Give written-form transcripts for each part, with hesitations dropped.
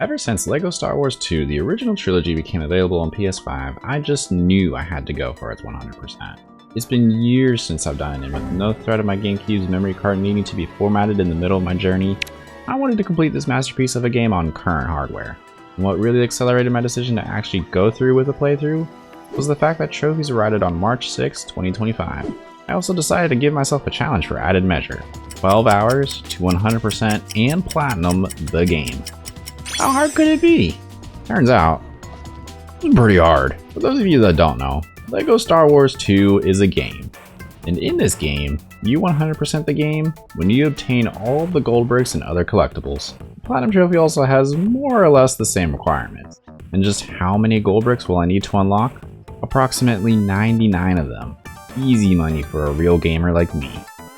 Ever since LEGO Star Wars 2, the original trilogy, became available on PS5, I just knew I had to go for its 100%. It's been years since I've done it, and with no threat of my GameCube's memory card needing to be formatted in the middle of my journey, I wanted to complete this masterpiece of a game on current hardware. And what really accelerated my decision to actually go through with the playthrough was the fact that trophies arrived on March 6, 2025. I also decided to give myself a challenge for added measure: 12 hours to 100% and platinum the game. How hard could it be? Turns out, it's pretty hard. For those of you that don't know, LEGO Star Wars 2 is a game. And in this game, you 100% the game when you obtain all of the gold bricks and other collectibles. The Platinum Trophy also has more or less the same requirements. And just how many gold bricks will I need to unlock? Approximately 99 of them. Easy money for a real gamer like me.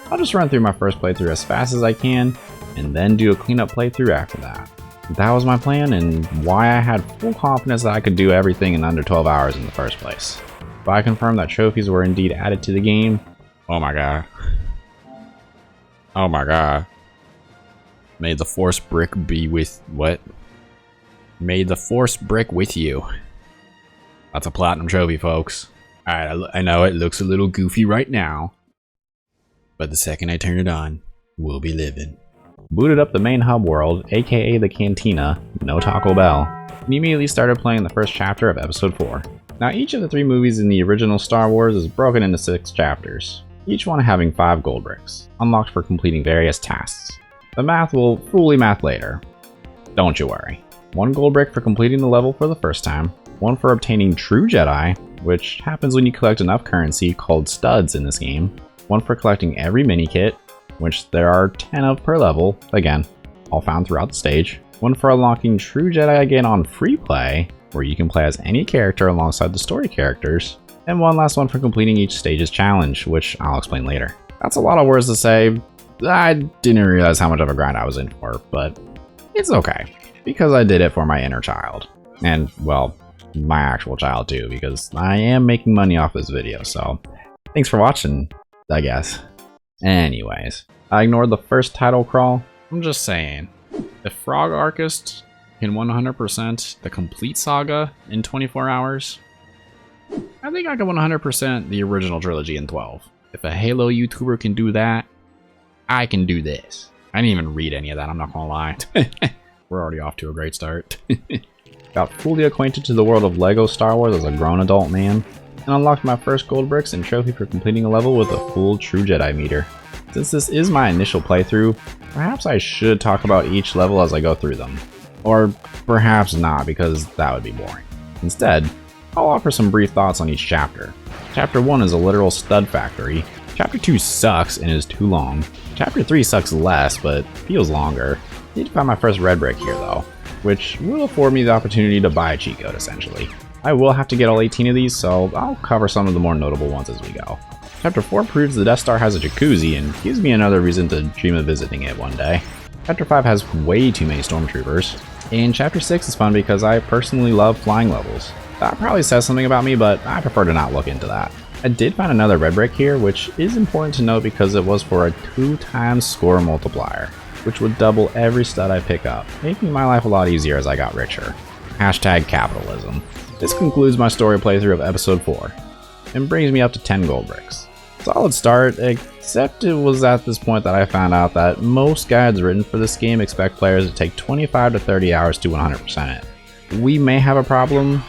I'll just run through my first playthrough as fast as I can, and then do a cleanup playthrough after that. That was my plan, and why I had full confidence that I could do everything in under 12 hours in the first place. If I confirm that trophies were indeed added to the game, oh my god. Oh my god. May the force brick be with... what? May the force brick with you. That's a platinum trophy, folks. Alright, I know it looks a little goofy right now, but the second I turn it on, we'll be living. Booted up the main hub world, aka the Cantina, no Taco Bell, and immediately started playing the first chapter of episode 4. Now, each of the 3 movies in the original Star Wars is broken into 6 chapters, each one having 5 gold bricks, unlocked for completing various tasks. The math will fully math later. Don't you worry. 1 gold brick for completing the level for the first time, 1 for obtaining True Jedi, which happens when you collect enough currency called studs in this game, 1 for collecting every minikit, which there are 10 of per level, again, all found throughout the stage, 1 for unlocking True Jedi again on free play, where you can play as any character alongside the story characters, and 1 last one for completing each stage's challenge, which I'll explain later. That's a lot of words to say. I didn't realize how much of a grind I was in for, but it's okay, because I did it for my inner child. And, well, my actual child too, because I am making money off this video, so thanks for watching, I guess. Anyways, I ignored the first title crawl. I'm just saying, if Frog Archist can 100% the complete saga in 24 hours, I think I can 100% the original trilogy in 12. If a Halo YouTuber can do that, I can do this. I didn't even read any of that, I'm not gonna lie. We're already off to a great start. Got fully acquainted to the world of LEGO Star Wars as a grown adult man, and unlocked my first gold bricks and trophy for completing a level with a full True Jedi meter. Since this is my initial playthrough, perhaps I should talk about each level as I go through them. Or perhaps not, because that would be boring. Instead, I'll offer some brief thoughts on each chapter. Chapter 1 is a literal stud factory. Chapter 2 sucks and is too long. Chapter 3 sucks less, but feels longer. Need to find my first red brick here though, which will afford me the opportunity to buy a cheat code essentially. I will have to get all 18 of these, so I'll cover some of the more notable ones as we go. Chapter 4 proves the Death Star has a jacuzzi and gives me another reason to dream of visiting it one day. Chapter 5 has way too many stormtroopers. And Chapter 6 is fun because I personally love flying levels. That probably says something about me, but I prefer to not look into that. I did find another red brick here, which is important to note because it was for a 2x score multiplier, which would double every stud I pick up, making my life a lot easier as I got richer. Hashtag capitalism. This concludes my story playthrough of episode 4, and brings me up to 10 gold bricks. Solid start, except it was at this point that I found out that most guides written for this game expect players to take 25 to 30 hours to 100% it. We may have a problem,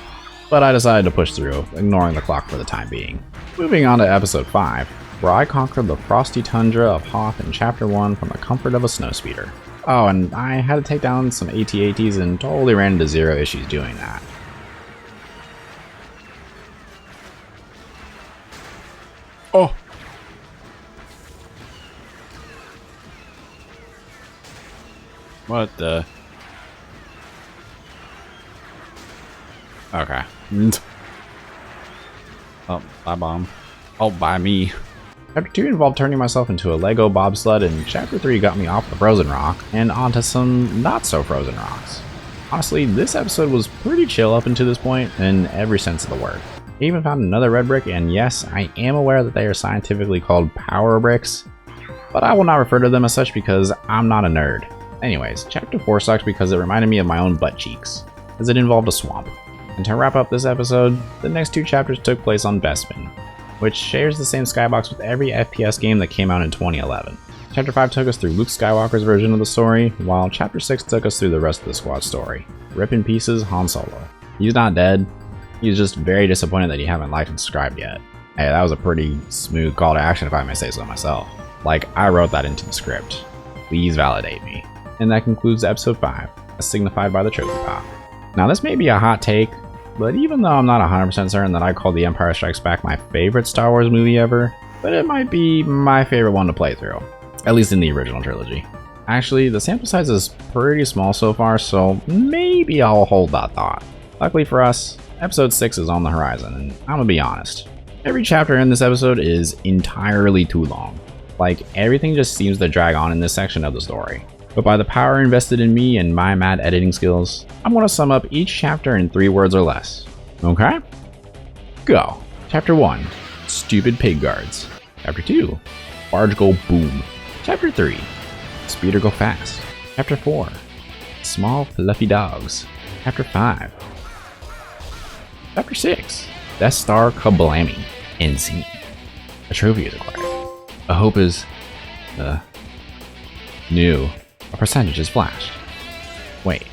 but I decided to push through, ignoring the clock for the time being. Moving on to episode 5, where I conquered the frosty tundra of Hoth in chapter 1 from the comfort of a snowspeeder. Oh, and I had to take down some AT-ATs and totally ran into 0 issues doing that. Oh! What the? Okay. Oh, bye bomb. Oh, bye me. Chapter 2 involved turning myself into a Lego bobsled, and Chapter 3 got me off the frozen rock and onto some not so frozen rocks. Honestly, this episode was pretty chill up until this point in every sense of the word. I even found another red brick, and yes, I am aware that they are scientifically called power bricks, but I will not refer to them as such because I'm not a nerd. Anyways, chapter 4 sucked because it reminded me of my own butt cheeks, as it involved a swamp. And to wrap up this episode, the next 2 chapters took place on Bespin, which shares the same skybox with every FPS game that came out in 2011. Chapter 5 took us through Luke Skywalker's version of the story, while Chapter 6 took us through the rest of the squad story. Rip in pieces, Han Solo. He's not dead, he's just very disappointed that you haven't liked and subscribed yet. Hey, that was a pretty smooth call to action if I may say so myself. Like, I wrote that into the script. Please validate me. And that concludes episode 5, as signified by the trophy pop. Now this may be a hot take, but even though I'm not 100% certain that I call The Empire Strikes Back my favorite Star Wars movie ever, but it might be my favorite one to play through. At least in the original trilogy. Actually, the sample size is pretty small so far, so maybe I'll hold that thought. Luckily for us, episode 6 is on the horizon, and I'm gonna be honest. Every chapter in this episode is entirely too long. Like, everything just seems to drag on in this section of the story. But by the power invested in me and my mad editing skills, I'm gonna sum up each chapter in 3 words or less. Okay? Go. Chapter 1, Stupid Pig Guards. Chapter 2, Barge Go Boom. Chapter 3, Speed or Go Fast. Chapter 4, Small Fluffy Dogs. Chapter 5. Chapter 6, Death Star Kablammy. End scene. A trophy is acquired. A hope is... new. A percentage is flashed. Wait.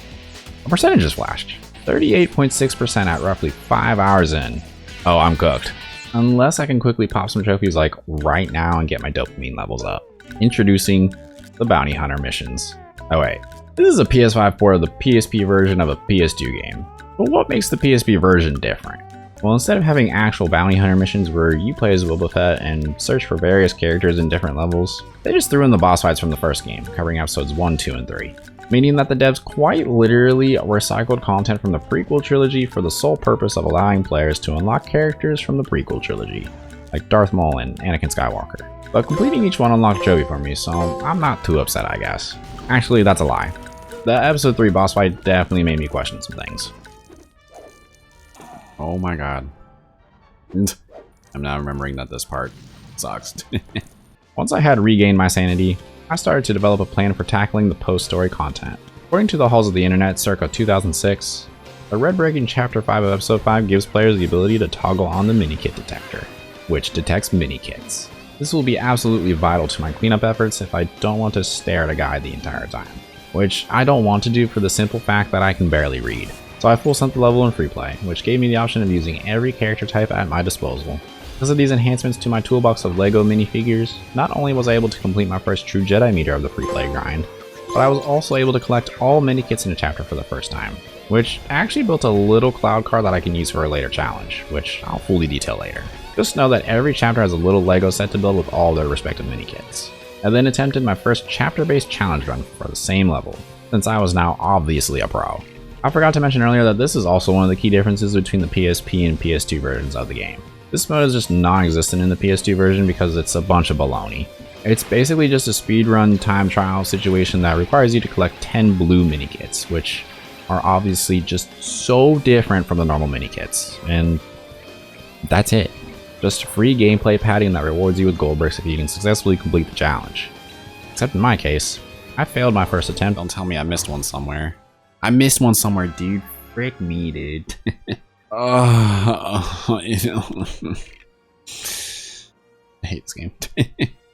A percentage is flashed. 38.6% at roughly 5 hours in. Oh, I'm cooked. Unless I can quickly pop some trophies like right now and get my dopamine levels up. Introducing the Bounty Hunter missions. Oh wait, this is a PS5 port of the PSP version of a PS2 game. But what makes the PSP version different? Well, instead of having actual Bounty Hunter missions where you play as Boba Fett and search for various characters in different levels, they just threw in the boss fights from the first game, covering episodes 1, 2, and 3. Meaning that the devs quite literally recycled content from the prequel trilogy for the sole purpose of allowing players to unlock characters from the prequel trilogy, like Darth Maul and Anakin Skywalker. But completing each one unlocked a trophy for me, so I'm not too upset, I guess. Actually, that's a lie. The episode 3 boss fight definitely made me question some things. Oh my god. I'm now remembering that this part sucks. Once I had regained my sanity, I started to develop a plan for tackling the post-story content. According to the halls of the internet circa 2006, the red brick in Chapter 5 of Episode 5 gives players the ability to toggle on the minikit detector, which detects minikits. This will be absolutely vital to my cleanup efforts if I don't want to stare at a guide the entire time, which I don't want to do for the simple fact that I can barely read. So I full sent the level in free play, which gave me the option of using every character type at my disposal. Because of these enhancements to my toolbox of LEGO minifigures, not only was I able to complete my first true Jedi meter of the free play grind, but I was also able to collect all minikits in a chapter for the first time, which actually built a little cloud car that I can use for a later challenge, which I'll fully detail later. Just know that every chapter has a little LEGO set to build with all their respective minikits. I then attempted my first chapter-based challenge run for the same level, since I was now obviously a pro. I forgot to mention earlier that this is also one of the key differences between the PSP and PS2 versions of the game. This mode is just non-existent in the PS2 version because it's a bunch of baloney. It's basically just a speedrun time trial situation that requires you to collect 10 blue minikits, which are obviously just so different from the normal minikits, and that's it. Just free gameplay padding that rewards you with gold bricks if you can successfully complete the challenge. Except in my case, I failed my first attempt. Don't tell me I missed one somewhere. I missed one somewhere, dude. Frick me, dude. I hate this game.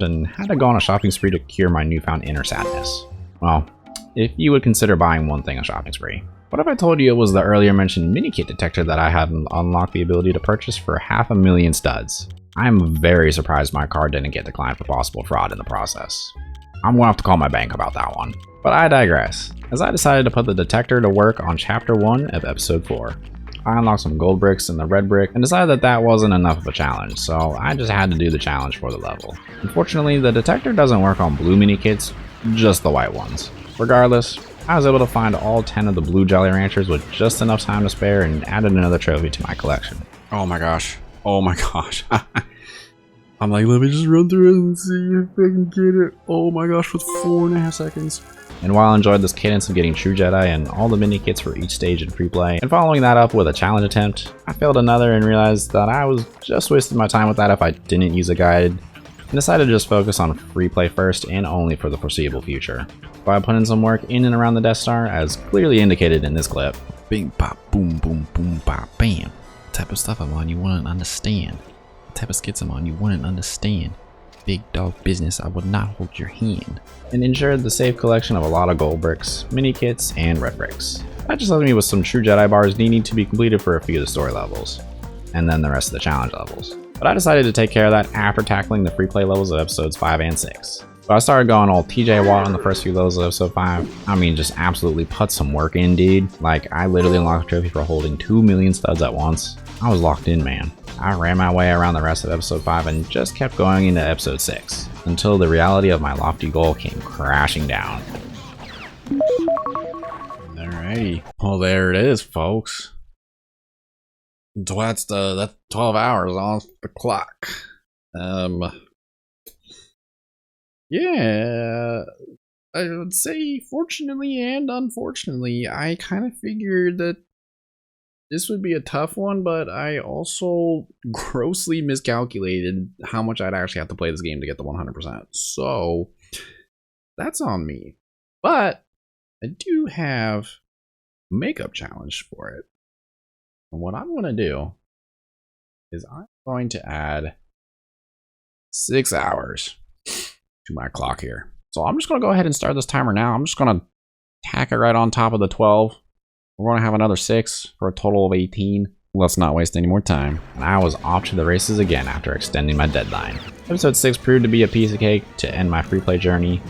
And had to go on a shopping spree to cure my newfound inner sadness. Well, if you would consider buying one thing a shopping spree. What if I told you it was the earlier mentioned minikit detector that I had unlocked the ability to purchase for 500,000 studs? I am very surprised my card didn't get declined for possible fraud in the process. I'm gonna have to call my bank about that one. But I digress, as I decided to put the detector to work on Chapter 1 of Episode 4. I unlocked some gold bricks in the red brick and decided that that wasn't enough of a challenge, so I just had to do the challenge for the level. Unfortunately, the detector doesn't work on blue minikits, just the white ones. Regardless, I was able to find all 10 of the blue Jolly Ranchers with just enough time to spare and added another trophy to my collection. Oh my gosh. Oh my gosh. I'm like, let me just run through it and see if I can get it. Oh my gosh, with 4.5 seconds. And while I enjoyed this cadence of getting True Jedi and all the mini kits for each stage in free play, and following that up with a challenge attempt, I failed another and realized that I was just wasting my time with that if I didn't use a guide. and decided to just focus on free play first and only for the foreseeable future. So I put in some work in and around the Death Star, as clearly indicated in this clip. Bing, pop, boom, boom, boom, pop, bam. The type of stuff I'm on you wouldn't understand. The type of skits I'm on you wouldn't understand. Big dog business, I would not hold your hand. And ensured the safe collection of a lot of gold bricks, mini kits, and red bricks. That just left me with some true Jedi bars needing to be completed for a few of the story levels, and then the rest of the challenge levels. But I decided to take care of that after tackling the free play levels of episodes 5 and 6. So I started going all TJ Watt on the first few levels of episode 5. I mean, just absolutely put some work in, dude. Like, I literally unlocked a trophy for holding 2 million studs at once. I was locked in, man. I ran my way around the rest of episode 5 and just kept going into episode 6, until the reality of my lofty goal came crashing down. Alrighty. Well, there it is, folks. That's 12 hours on the clock. Yeah, I would say fortunately and unfortunately, I kind of figured that this would be a tough one, but I also grossly miscalculated how much I'd actually have to play this game to get the 100%. So that's on me. But I do have a makeup challenge for it. And what I'm going to do is I'm going to add 6 hours to my clock here. So I'm just going to go ahead and start this timer now. I'm just going to tack it right on top of the 12. We're going to have another 6 for a total of 18. Let's not waste any more time. And I was off to the races again after extending my deadline. Episode 6 proved to be a piece of cake to end my free play journey,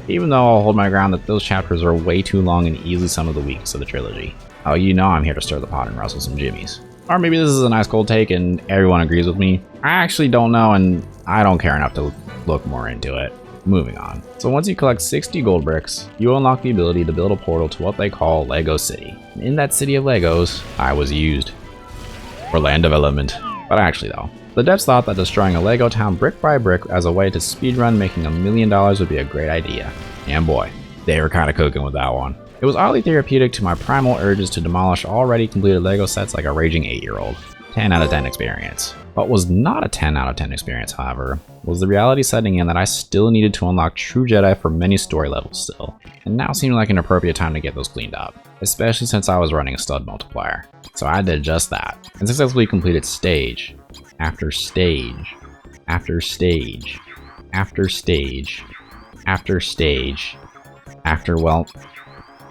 even though I'll hold my ground that those chapters are way too long and easily some of the weakest of the trilogy. Oh, you know I'm here to stir the pot and rustle some jimmies. Or maybe this is a nice cold take and everyone agrees with me. I actually don't know, and I don't care enough to look more into it. Moving on. So once you collect 60 gold bricks, you unlock the ability to build a portal to what they call Lego City. And in that city of Legos, I was used for land development. But actually though, the devs thought that destroying a Lego town brick by brick as a way to speedrun making $1 million would be a great idea. And boy, they were kind of cooking with that one. It was oddly therapeutic to my primal urges to demolish already completed Lego sets like a raging 8-year-old. 10 out of 10 experience. What was not a 10 out of 10 experience, however, was the reality setting in that I still needed to unlock True Jedi for many story levels still, and now seemed like an appropriate time to get those cleaned up, especially since I was running a stud multiplier. So I did just that, and successfully completed stage, after stage, after stage, after stage, after stage, after, well,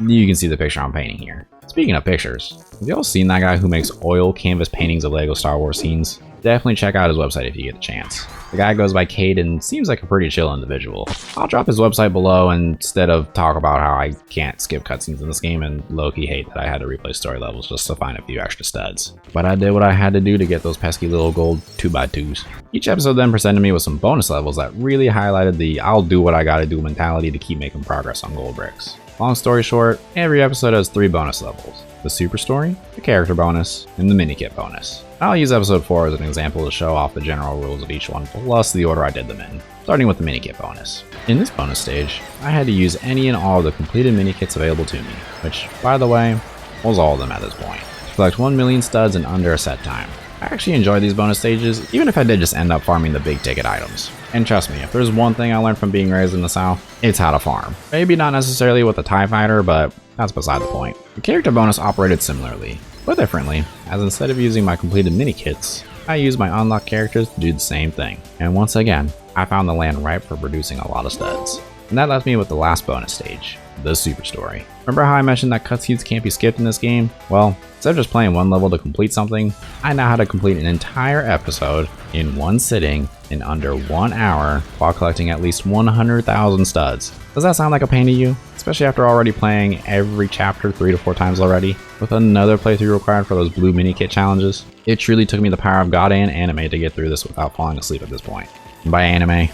you can see the picture I'm painting here. Speaking of pictures, have y'all seen that guy who makes oil canvas paintings of Lego Star Wars scenes? Definitely check out his website if you get the chance. The guy goes by Cade and seems like a pretty chill individual. I'll drop his website below instead of talk about how I can't skip cutscenes in this game and low-key hate that I had to replay story levels just to find a few extra studs. But I did what I had to do to get those pesky little gold 2x2s. Each episode then presented me with some bonus levels that really highlighted the I'll do what I gotta do mentality to keep making progress on gold bricks. Long story short, every episode has 3 bonus levels. The super story, the character bonus, and the minikit bonus. I'll use episode 4 as an example to show off the general rules of each one, plus the order I did them in, starting with the minikit bonus. In this bonus stage, I had to use any and all of the completed minikits available to me, which, by the way, was all of them at this point, to collect 1 million studs in under a set time. I actually enjoyed these bonus stages, even if I did just end up farming the big ticket items. And trust me, if there's one thing I learned from being raised in the South, it's how to farm. Maybe not necessarily with a TIE fighter, but that's beside the point. The character bonus operated similarly, but differently, as instead of using my completed mini-kits, I used my unlocked characters to do the same thing. And once again, I found the land ripe for producing a lot of studs. And that left me with the last bonus stage, the super story. Remember how I mentioned that cutscenes can't be skipped in this game? Well, instead of just playing one level to complete something, I now had to complete an entire episode in one sitting in under 1 hour while collecting at least 100,000 studs. Does that sound like a pain to you? Especially after already playing every chapter 3 to 4 times already, with another playthrough required for those blue mini kit challenges? It truly took me the power of God and anime to get through this without falling asleep at this point. And by anime,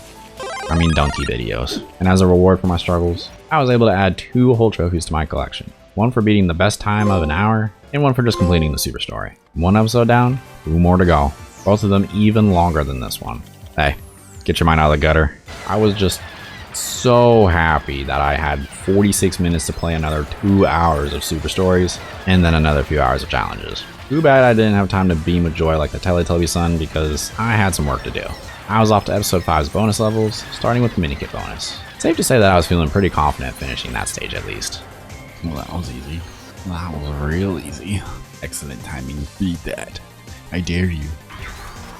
I mean donkey videos. And as a reward for my struggles, I was able to add 2 whole trophies to my collection. One for beating the best time of an hour, and one for just completing the super story. 1 episode down, 2 more to go. Both of them even longer than this one. Hey, get your mind out of the gutter. I was just so happy that I had 46 minutes to play another 2 hours of super stories, and then another few hours of challenges. Too bad I didn't have time to beam with joy like the Teletubby son because I had some work to do. I was off to episode 5's bonus levels, starting with the minikit bonus. Safe to say that I was feeling pretty confident finishing that stage at least. Well, that was easy. That was real easy. Excellent timing. Beat that. I dare you.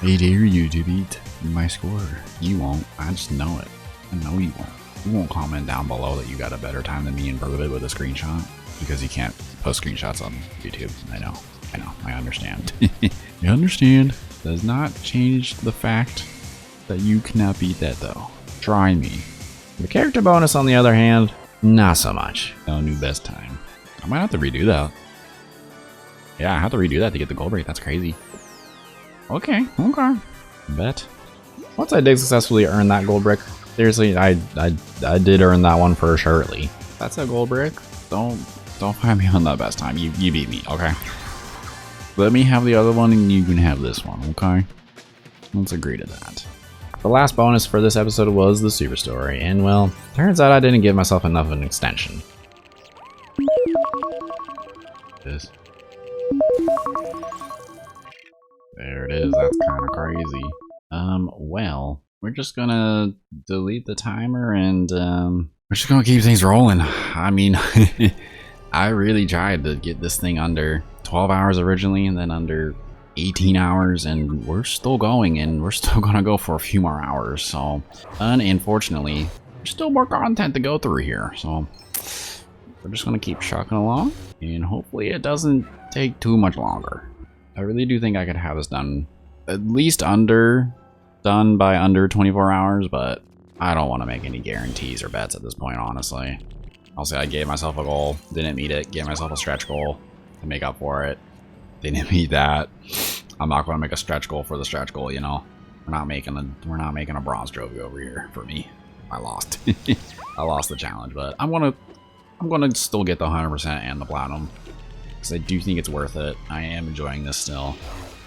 I dare you to beat my score. You won't. I just know it. I know you won't. You won't comment down below that you got a better time than me and prove it with a screenshot. Because you can't post screenshots on YouTube. I know. I understand. I understand. Does not change the fact that you cannot beat that though. Try me. The character bonus, on the other hand, not so much. No new best time. I might have to redo that. Yeah, I have to redo that to get the gold break. That's crazy. Okay. Bet. Once I did successfully earn that gold brick, seriously, I did earn that one for surely. That's a gold brick. Don't find me on that best time. You beat me, okay? Let me have the other one and you can have this one, okay? Let's agree to that. The last bonus for this episode was the super story, and well, turns out I didn't give myself enough of an extension. This. There it is, that's kind of crazy. Well, we're just gonna delete the timer and, we're just gonna keep things rolling. I mean, I really tried to get this thing under 12 hours originally and then under 18 hours, and we're still going, and we're still gonna go for a few more hours. So unfortunately, there's still more content to go through here, so we're just gonna keep trucking along, and hopefully it doesn't take too much longer. I really do think I could have this done at least done by under 24 hours, but I don't want to make any guarantees or bets at this point, honestly. I'll say I gave myself a goal, didn't meet it, gave myself a stretch goal to make up for it. Didn't meet that. I'm not going to make a stretch goal for the stretch goal, you know. We're not making a bronze trophy over here for me. I lost. I lost the challenge, but I'm gonna still get the 100% and the platinum because I do think it's worth it. I am enjoying this still.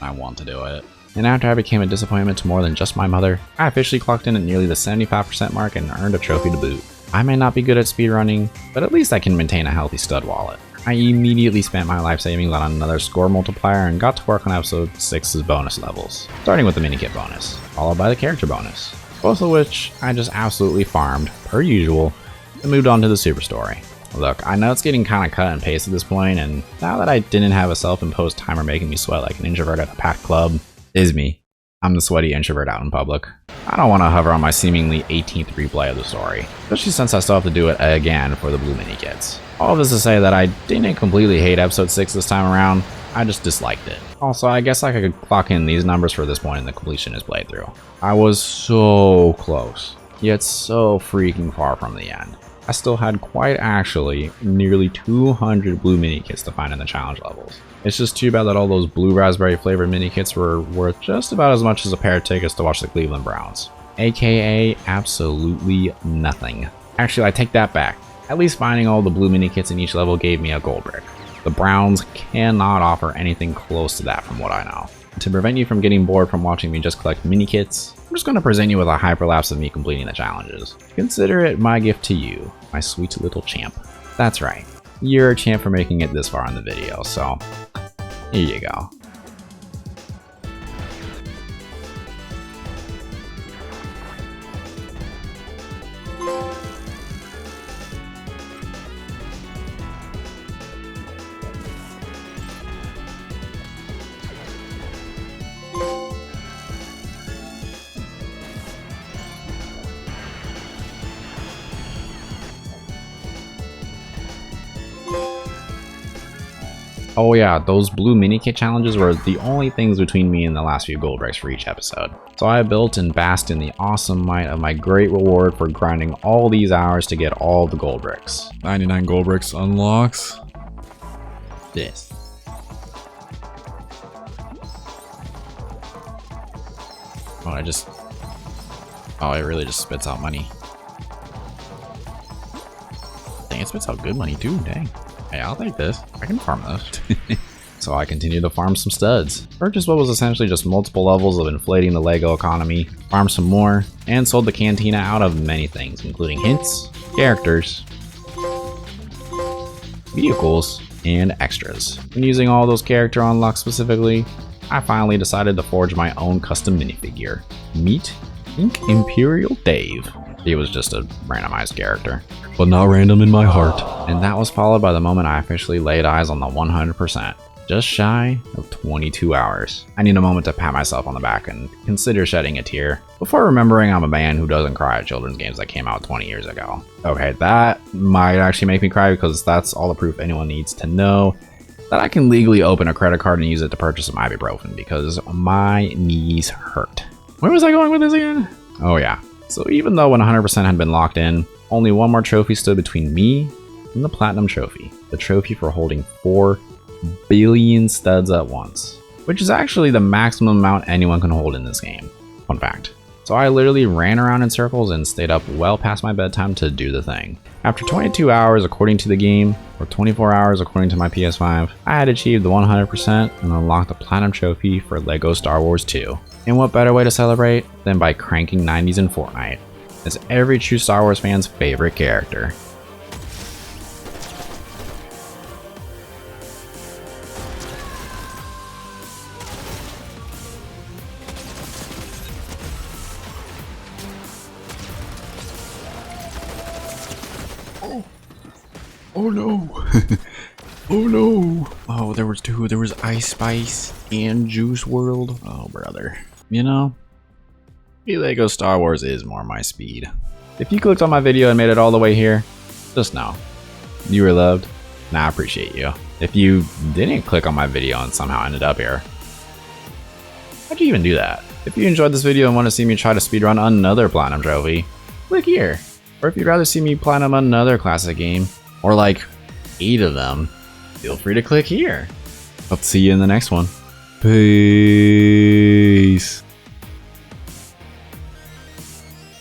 I want to do it. And after I became a disappointment to more than just my mother, I officially clocked in at nearly the 75% mark and earned a trophy to boot. I may not be good at speedrunning, but at least I can maintain a healthy stud wallet. I immediately spent my life savings on another score multiplier and got to work on episode 6's bonus levels, starting with the minikit bonus, followed by the character bonus, both of which I just absolutely farmed, per usual, and moved on to the super story. Look, I know it's getting kinda cut and paste at this point, and now that I didn't have a self-imposed timer making me sweat like an introvert at a packed club, is me. I'm the sweaty introvert out in public. I don't want to hover on my seemingly 18th replay of the story, especially since I still have to do it again for the blue minikits. All of this to say that I didn't completely hate episode 6 this time around, I just disliked it. Also, I guess I could clock in these numbers for this point in the completionist playthrough. I was so close, yet so freaking far from the end. I still had quite actually nearly 200 blue minikits to find in the challenge levels. It's just too bad that all those blue raspberry flavored minikits were worth just about as much as a pair of tickets to watch the Cleveland Browns. AKA absolutely nothing. Actually, I take that back. At least finding all the blue minikits in each level gave me a gold brick. The Browns cannot offer anything close to that from what I know. To prevent you from getting bored from watching me just collect minikits, I'm just going to present you with a hyperlapse of me completing the challenges. Consider it my gift to you, my sweet little champ. That's right, you're a champ for making it this far in the video, so here you go. Oh yeah, those blue minikit challenges were the only things between me and the last few gold bricks for each episode. So I built and basked in the awesome might of my great reward for grinding all these hours to get all the gold bricks. 99 gold bricks unlocks this. Oh, it really just spits out money. Dang, it spits out good money too, dang. Hey, I'll take this. I can farm this. So I continued to farm some studs, purchased what was essentially just multiple levels of inflating the Lego economy, farmed some more, and sold the cantina out of many things, including hints, characters, vehicles, and extras. And using all those character unlocks specifically, I finally decided to forge my own custom minifigure. Meet Ink Imperial Dave. He was just a randomized character, but not random in my heart. And that was followed by the moment I officially laid eyes on the 100%. Just shy of 22 hours. I need a moment to pat myself on the back and consider shedding a tear before remembering I'm a man who doesn't cry at children's games that came out 20 years ago. Okay, that might actually make me cry because that's all the proof anyone needs to know that I can legally open a credit card and use it to purchase some ibuprofen because my knees hurt. Where was I going with this again? Oh yeah. So even though 100% had been locked in, only one more trophy stood between me and the Platinum Trophy. The trophy for holding 4 billion studs at once, which is actually the maximum amount anyone can hold in this game. Fun fact. So I literally ran around in circles and stayed up well past my bedtime to do the thing. After 22 hours according to the game, or 24 hours according to my PS5, I had achieved the 100% and unlocked the Platinum Trophy for LEGO Star Wars 2. And what better way to celebrate than by cranking 90s in Fortnite? It's every true Star Wars fan's favorite character. Oh no! Oh no! Oh, there was two. There was Ice Spice and Juice World. Oh, brother. You know, LEGO Star Wars is more my speed. If you clicked on my video and made it all the way here, just know you were loved, and I appreciate you. If you didn't click on my video and somehow ended up here, how'd you even do that? If you enjoyed this video and want to see me try to speedrun another Platinum Trophy, click here. Or if you'd rather see me platinum another classic game, or like 8 of them, feel free to click here. Hope to see you in the next one. Peace.